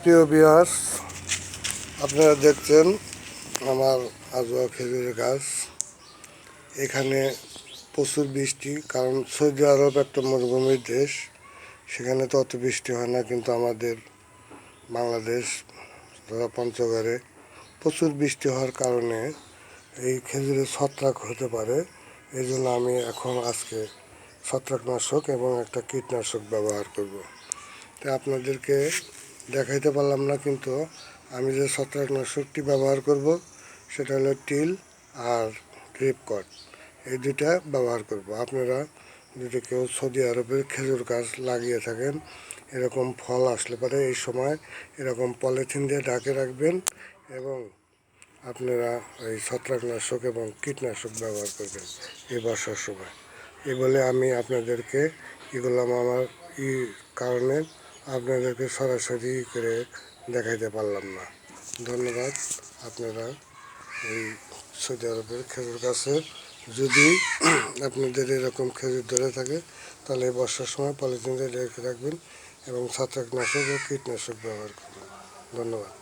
প্রিয় ভিউয়ার্স, আপনারা দেখছেন আমার আজোয়া খেজুরের গাছ। এখানে প্রচুর বৃষ্টি, কারণ সৌদি আরব একটা মরুভূমির দেশ, সেখানে তো অত বৃষ্টি হয় না। কিন্তু আমাদের বাংলাদেশ তথা পঞ্চগড়ে প্রচুর বৃষ্টি হওয়ার কারণে এই খেজুরে ছত্রাক হতে পারে। এই জন্য আমি এখন আজকে ছত্রাকনাশক এবং একটা কীটনাশক ব্যবহার করব। তাই আপনাদেরকে দেখাইতে পারলাম না, কিন্তু আমি যে ছত্রাকনাশকটি ব্যবহার করব সেটা হলো টিল আর রিপকট, এই দুইটা ব্যবহার করব। আপনারা যদি কেউ সৌদি আরবের খেজুর গাছ লাগিয়ে থাকেন, এরকম ফল আসলে পরে এই সময় এরকম পলিথিন দিয়ে ঢাকে রাখবেন এবং আপনারা এই ছত্রাকনাশক এবং কীটনাশক ব্যবহার করবেন এই বর্ষার সময়। এই বলে আমি আপনাদেরকে এগুলো আমার কারণে আপনাদেরকে সরাসরি করে দেখাইতে পারলাম না। ধন্যবাদ। আপনারা এই সৌদি আরবের খেজুর গাছের যদি আপনাদের এরকম খেজুর ধরে থাকে, তাহলে বর্ষার সময় পলিথিন দিয়ে রেখে রাখবেন এবং ছত্রাকনাশক ও কীটনাশক ব্যবহার করবেন। ধন্যবাদ।